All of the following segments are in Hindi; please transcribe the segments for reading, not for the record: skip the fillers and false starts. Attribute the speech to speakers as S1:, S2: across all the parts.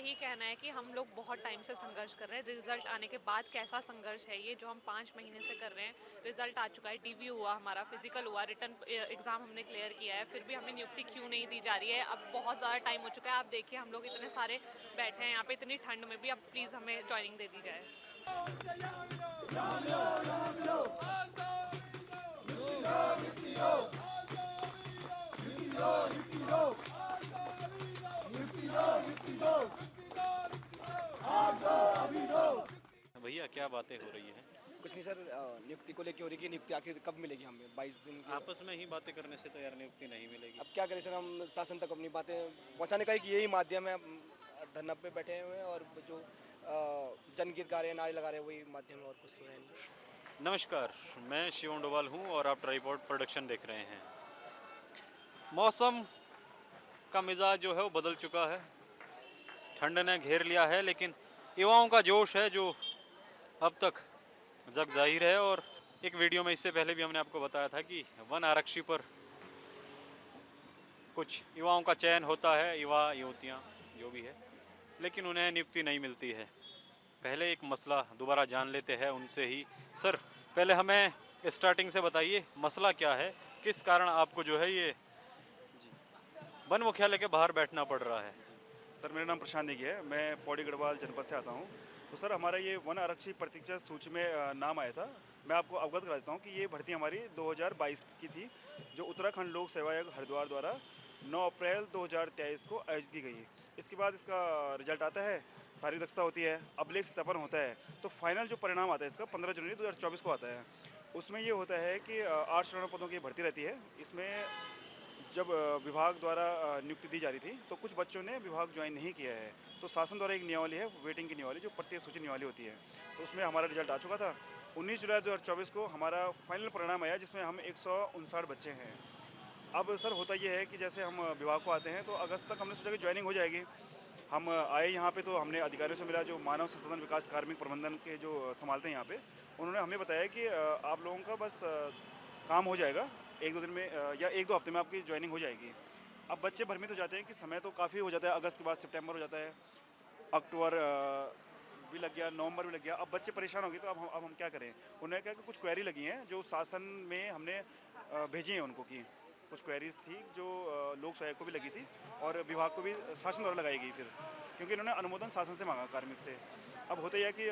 S1: यही कहना है कि हम लोग बहुत टाइम से संघर्ष कर रहे हैं। रिजल्ट आने के बाद कैसा संघर्ष है ये जो हम 5 महीने से कर रहे हैं। रिजल्ट आ चुका है, डीवी हुआ, हमारा फिजिकल हुआ, रिटर्न एग्जाम हमने क्लियर किया है, फिर भी हमें नियुक्ति क्यों नहीं दी जा रही है। अब बहुत ज़्यादा टाइम हो चुका है। आप देखिए हम लोग इतने सारे बैठे हैं यहाँ पे इतनी ठंड में भी। अब प्लीज़ हमें ज्वाइनिंग दे दी जाए।
S2: भैया क्या बातें हो रही हैं?
S3: कुछ नहीं सर, नियुक्ति को लेके हो रही है कि नियुक्ति आखिर कब मिलेगी हमें 22 दिन की।
S2: आपस में ही बातें करने से तो यार नियुक्ति नहीं मिलेगी।
S3: अब क्या करें सर, हम शासन तक अपनी बातें पहुंचाने का एक यही माध्यम है। हम धरना पे बैठे हुए हैं और जो जनगीत गा रहे हैं, नारे लगा रहे हैं, वही माध्यम है और कुछ तो है नहीं।
S2: नमस्कार, मैं शिवम डोभाल हूँ और आप ट्राइपॉड प्रोडक्शन देख रहे हैं। मौसम का मिजाज जो है वो बदल चुका है, ठंड ने घेर लिया है, लेकिन युवाओं का जोश है जो अब तक जग जाहिर है। और एक वीडियो में इससे पहले भी हमने आपको बताया था कि वन आरक्षी पर कुछ युवाओं का चयन होता है, युवा युवतियाँ जो भी है, लेकिन उन्हें नियुक्ति नहीं मिलती है। पहले एक मसला दोबारा जान लेते हैं उनसे ही। सर, पहले हमें स्टार्टिंग से बताइए मसला क्या है, किस कारण आपको जो है ये वन मुख्यालय के बाहर बैठना पड़ रहा है?
S4: सर, मेरा नाम प्रशांत नेगी है। मैं पौड़ी गढ़वाल जनपद से आता हूँ। तो सर, हमारा ये वन आरक्षी प्रतीक्षा सूची में नाम आया था। मैं आपको अवगत करा देता हूँ कि ये भर्ती हमारी 2022 की थी, जो उत्तराखंड लोक सेवा आयोग हरिद्वार द्वारा 9 अप्रैल 2023 को आयोजित की गई है। इसके बाद इसका रिजल्ट आता है, शारीरिक दक्षता होती है, अभिलेख सत्यापन होता है, तो फाइनल जो परिणाम आता है इसका 15 जनवरी 2024 को आता है। उसमें ये होता है कि 8 शरण पदों की भर्ती रहती है। इसमें जब विभाग द्वारा नियुक्ति दी जा रही थी तो कुछ बच्चों ने विभाग ज्वाइन नहीं किया है, तो शासन द्वारा एक नियमावली है, वेटिंग की नियमावली, जो प्रत्येक सूची नियमावली होती है। तो उसमें हमारा रिजल्ट आ चुका था। 19 जुलाई 2024 को हमारा फाइनल परिणाम आया, जिसमें हम 159 बच्चे हैं। अब सर, होता यह है कि जैसे हम विभाग को आते हैं तो अगस्त तक हमने सोचा कि ज्वाइनिंग हो जाएगी। हम आए यहाँ पे तो हमने अधिकारियों से मिला, जो मानव संसाधन विकास कार्मिक प्रबंधन के जो संभालते हैं यहाँ पे। उन्होंने हमें बताया कि आप लोगों का बस काम हो जाएगा, 1-2 दिन में या 1-2 हफ्ते में आपकी ज्वाइनिंग हो जाएगी। अब बच्चे भ्रमित हो जाते हैं कि समय तो काफ़ी हो जाता है, अगस्त के बाद सितंबर हो जाता है, अक्टूबर भी लग गया, नवंबर भी लग गया। अब बच्चे परेशान हो गए, तो अब हम क्या करें। उन्होंने कहा कि कुछ क्वेरी लगी हैं जो शासन में हमने भेजी हैं उनको, की कुछ क्वेरीज थी जो लोक सेवक को भी लगी थी और विभाग को भी शासन द्वारा लगाई गई, फिर क्योंकि इन्होंने अनुमोदन शासन से मांगा, कार्मिक से। अब होता यह है कि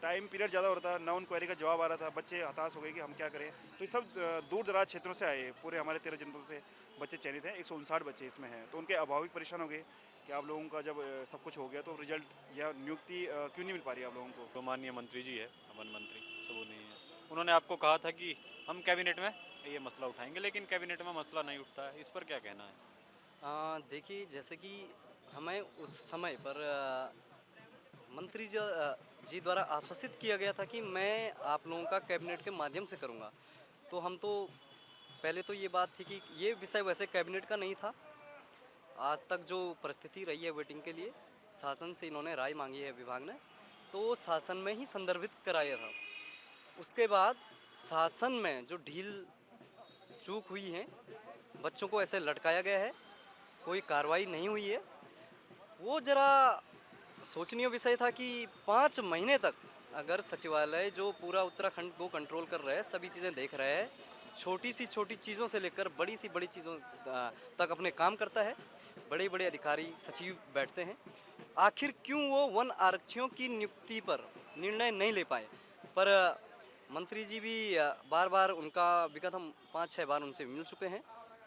S4: टाइम पीरियड ज़्यादा हो रहा था, ना उन क्वेरी का जवाब आ रहा था, बच्चे हताश हो गए कि हम क्या करें। तो ये सब दूर दराज क्षेत्रों से आए, पूरे हमारे 13 जनपदों से बच्चे चयनित हैं, 159 बच्चे इसमें हैं। तो उनके अभाविक परेशान हो गए कि आप लोगों का जब सब कुछ हो गया तो रिजल्ट या नियुक्ति क्यों नहीं मिल पा रही है आप लोगों को।
S2: तो माननीय मंत्री जी है, वन मंत्री सब नहीं है, उन्होंने आपको कहा था कि हम कैबिनेट में ये मसला उठाएंगे, लेकिन कैबिनेट में मसला नहीं उठता है, इस पर क्या कहना है?
S5: देखिए, जैसे कि हमें उस समय पर मंत्री जी द्वारा आश्वासित किया गया था कि मैं आप लोगों का कैबिनेट के माध्यम से करूंगा। तो हम तो पहले तो ये बात थी कि ये विषय वैसे कैबिनेट का नहीं था। आज तक जो परिस्थिति रही है वेटिंग के लिए, शासन से इन्होंने राय मांगी है विभाग ने, तो शासन में ही संदर्भित कराया था। उसके बाद शासन में जो ढील चूक हुई है, बच्चों को ऐसे लटकाया गया है, कोई कार्रवाई नहीं हुई है, वो ज़रा सोचनीय विषय था कि 5 महीने तक अगर सचिवालय जो पूरा उत्तराखंड को कंट्रोल कर रहा है, सभी चीज़ें देख रहा है, छोटी सी छोटी चीज़ों से लेकर बड़ी सी बड़ी चीज़ों तक अपने काम करता है, बड़े बड़े अधिकारी सचिव बैठते हैं, आखिर क्यों वो वन आरक्षियों की नियुक्ति पर निर्णय नहीं ले पाए। पर मंत्री जी भी बार बार उनका विगत हम 5-6 बार उनसे मिल चुके हैं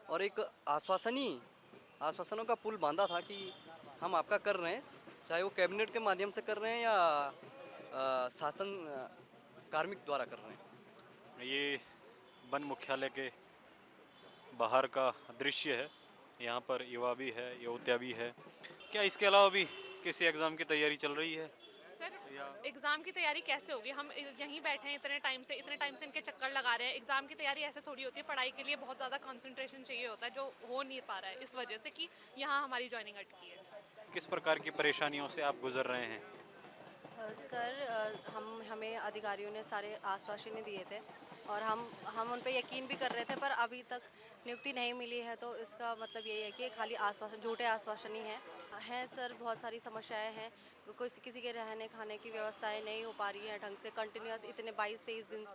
S5: और एक आश्वासनों का पुल बांधा था कि हम आपका कर रहे हैं, चाहे वो कैबिनेट के माध्यम से कर रहे हैं या शासन कार्मिक द्वारा कर रहे हैं।
S2: ये वन मुख्यालय के बाहर का दृश्य है, यहाँ पर युवा भी है, युवतियाँ भी है। क्या इसके अलावा भी किसी एग्ज़ाम की तैयारी चल रही है?
S1: सर, एग्ज़ाम की तैयारी कैसे होगी? हम यहीं बैठे हैं इतने टाइम से इनके चक्कर लगा रहे हैं। एग्ज़ाम की तैयारी ऐसे थोड़ी होती है, पढ़ाई के लिए बहुत ज़्यादा कंसंट्रेशन चाहिए होता है, जो हो नहीं पा रहा है इस वजह से कि यहाँ हमारी ज्वाइनिंग अटकी है।
S2: किस प्रकार की परेशानियों से आप गुजर रहे हैं?
S6: सर, हमें अधिकारियों ने सारे आश्वासनें दिए थे और हम उन पे यकीन भी कर रहे थे, पर अभी तक नियुक्ति नहीं मिली है तो इसका मतलब यही है कि खाली आश्वासन, झूठे आश्वासन ही हैं सर। बहुत सारी समस्याएं हैं, कोई किसी के रहने खाने की व्यवस्थाएं नहीं हो पा रही हैं ढंग से। कंटिन्यूस इतने 22-23 दिन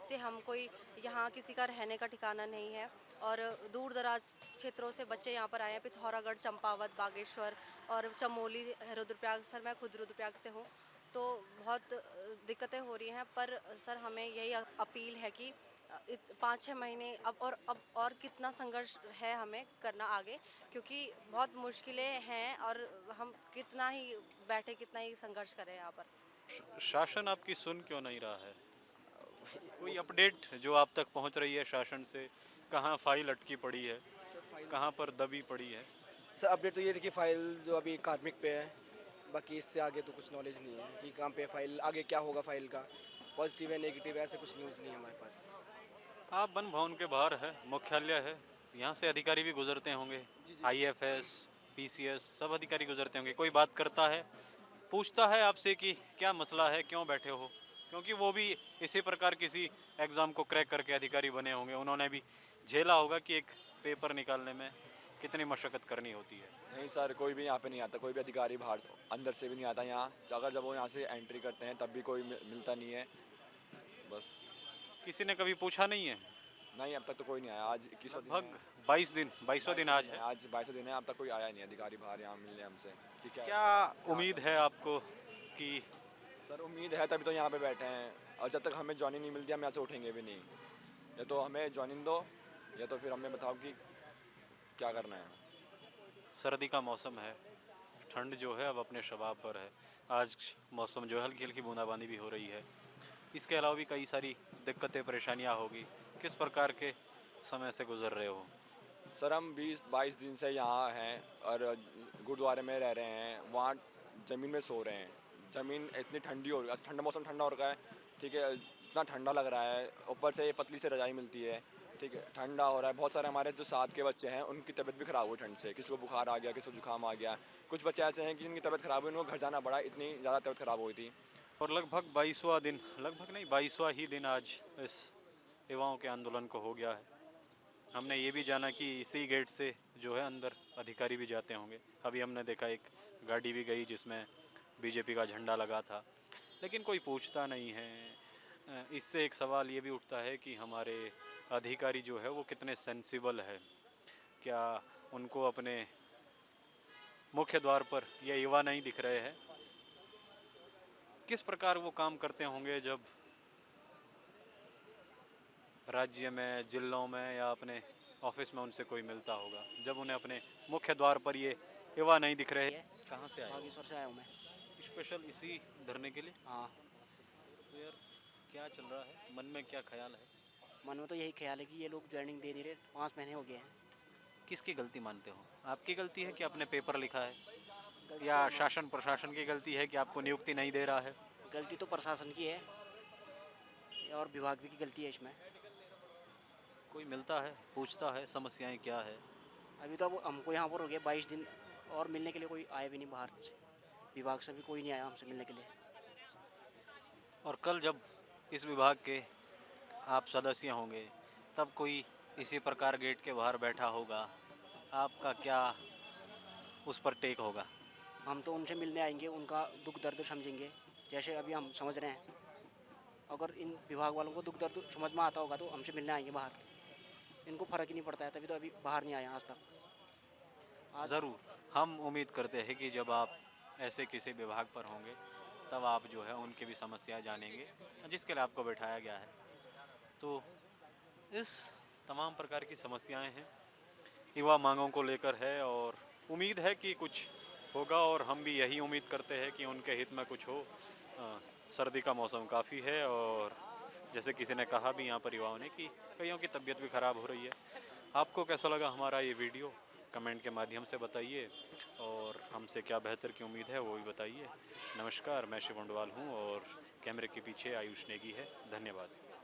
S6: से हम कोई यहाँ किसी का रहने का ठिकाना नहीं है। और दूर दराज क्षेत्रों से बच्चे यहाँ पर आए हैं, पिथौरागढ़, चंपावत, बागेश्वर और चमोली, रुद्रप्रयाग। सर मैं खुद रुद्रप्रयाग से हूँ, तो बहुत दिक्कतें हो रही हैं। पर सर हमें यही अपील है कि 5-6 महीने अब और कितना संघर्ष है हमें करना आगे, क्योंकि बहुत मुश्किलें हैं और हम कितना ही बैठे, कितना ही संघर्ष करें यहाँ पर।
S2: शासन आपकी सुन क्यों नहीं रहा है? कोई अपडेट जो आप तक पहुंच रही है शासन से? कहाँ फाइल अटकी पड़ी है, कहाँ पर दबी पड़ी है?
S3: सर अपडेट तो ये देखिए, फाइल जो अभी कार्मिक पे है, बाकी इससे आगे तो कुछ नॉलेज नहीं है कि कहाँ पे फाइल, आगे क्या होगा फाइल का, पॉजिटिव है नेगेटिव है, ऐसे कुछ न्यूज़ नहीं है हमारे पास।
S2: आप वन भवन के बाहर है, मुख्यालय है, यहाँ से अधिकारी भी गुजरते होंगे, IFS, PCS सब अधिकारी गुजरते होंगे। कोई बात करता है, पूछता है आपसे कि क्या मसला है, क्यों बैठे हो? क्योंकि वो भी इसी प्रकार किसी एग्ज़ाम को क्रैक करके अधिकारी बने होंगे, उन्होंने भी झेला होगा कि एक पेपर निकालने में कितनी मशक्क़त करनी होती है।
S7: नहीं सर, कोई भी यहाँ पे नहीं आता, कोई भी अधिकारी बाहर अंदर से भी नहीं आता यहाँ। अगर जब वो यहाँ से एंट्री करते हैं तब भी कोई मिलता नहीं है। बस
S2: किसी ने कभी पूछा नहीं है?
S7: नहीं, अब तक तो कोई नहीं आया। आज 21वां दिन
S2: लगभग 22वां दिन आज है।
S7: आज 22वां दिन है, अब तक कोई आया नहीं अधिकारी बाहर यहाँ मिलने हमसे कि
S2: क्या उम्मीद है आपको कि?
S7: सर उम्मीद है तभी तो यहाँ पे बैठे हैं, और जब तक हमें ज्वाइनिंग नहीं मिलती हम यहाँ से उठेंगे भी नहीं। या तो हमें ज्वाइनिंग दो या तो फिर हमें बताओ कि क्या करना है।
S2: सर्दी का मौसम है, ठंड जो है अब अपने शबाब पर है। आज मौसम जो है हल्की हल्की बूंदाबांदी भी हो रही है। इसके अलावा भी कई सारी दिक्कतें परेशानियां होगी। किस प्रकार के समय से गुजर रहे हो?
S7: सर हम 20-22 दिन से यहाँ हैं और गुरुद्वारे में रह रहे हैं, वहाँ ज़मीन में सो रहे हैं। ज़मीन इतनी ठंडी हो रही है, ठंडा मौसम ठंडा हो रखा है, ठीक है, इतना ठंडा लग रहा है। ऊपर से ये पतली से रजाई मिलती है, ठीक है, ठंडा हो रहा है। बहुत सारे हमारे जो साथ के बच्चे हैं उनकी तबीयत भी ख़राब हुई ठंड से, किसी को बुखार आ गया, किसी को जुकाम आ गया। कुछ बच्चे ऐसे हैं कि जिनकी तबीयत ख़राब हुई, उनको घर जाना पड़ा, इतनी ज़्यादा तबीयत ख़राब हुई थी।
S2: और लगभग 22वां दिन, लगभग नहीं 22वां ही दिन आज इस युवाओं के आंदोलन को हो गया है। हमने ये भी जाना कि इसी गेट से जो है अंदर अधिकारी भी जाते होंगे। अभी हमने देखा एक गाड़ी भी गई जिसमें बीजेपी का झंडा लगा था, लेकिन कोई पूछता नहीं है। इससे एक सवाल ये भी उठता है कि हमारे अधिकारी जो है वो कितने सेंसिबल है। क्या उनको अपने मुख्य द्वार पर ये युवा नहीं दिख रहे हैं? किस प्रकार वो काम करते होंगे जब राज्य में, जिलों में या अपने ऑफिस में उनसे कोई मिलता होगा, जब उन्हें अपने मुख्य द्वार पर ये युवा नहीं दिख रहे। कहाँ से आए?
S8: बागेश्वर से आया हूँ मैं।
S2: स्पेशल इसी धरने के लिए?
S8: हाँ,
S2: तो यार क्या चल रहा है, मन में क्या ख्याल है?
S8: मन में तो यही ख्याल है कि ये लोग ज्वाइनिंग दे नहीं रहे, 5 महीने हो गए हैं।
S2: किसकी गलती मानते हो? आपकी गलती है कि आपने पेपर लिखा है, या शासन प्रशासन की गलती है कि आपको नियुक्ति नहीं दे रहा है?
S8: गलती तो प्रशासन की है और विभाग भी की गलती है इसमें।
S2: कोई मिलता है, पूछता है समस्याएं क्या है?
S8: अभी तो अब हमको यहाँ पर हो गया 22 दिन और मिलने के लिए कोई आया भी नहीं बाहर से, विभाग से भी कोई नहीं आया हमसे मिलने के लिए।
S2: और कल जब इस विभाग के आप सदस्य होंगे तब कोई इसी प्रकार गेट के बाहर बैठा होगा, आपका क्या उस पर टेक होगा?
S8: हम तो उनसे मिलने आएंगे, उनका दुख दर्द समझेंगे, जैसे अभी हम समझ रहे हैं। अगर इन विभाग वालों को दुख दर्द समझ में आता होगा तो हमसे मिलने आएंगे बाहर। इनको फ़र्क ही नहीं पड़ता है, तभी तो अभी बाहर नहीं आया आज तक।
S2: ज़रूर, हम उम्मीद करते हैं कि जब आप ऐसे किसी विभाग पर होंगे तब आप जो है उनकी भी समस्या जानेंगे जिसके लिए आपको बैठाया गया है। तो इस तमाम प्रकार की समस्याएं हैं, युवा मांगों को लेकर है, और उम्मीद है कि कुछ होगा, और हम भी यही उम्मीद करते हैं कि उनके हित में कुछ हो। सर्दी का मौसम काफ़ी है, और जैसे किसी ने कहा भी यहाँ पर युवाओं ने कि कईयों की तबीयत भी ख़राब हो रही है। आपको कैसा लगा हमारा ये वीडियो? कमेंट के माध्यम से बताइए, और हमसे क्या बेहतर की उम्मीद है वो भी बताइए। नमस्कार, मैं शिव उंडवाल हूँ और कैमरे के पीछे आयुष नेगी है। धन्यवाद।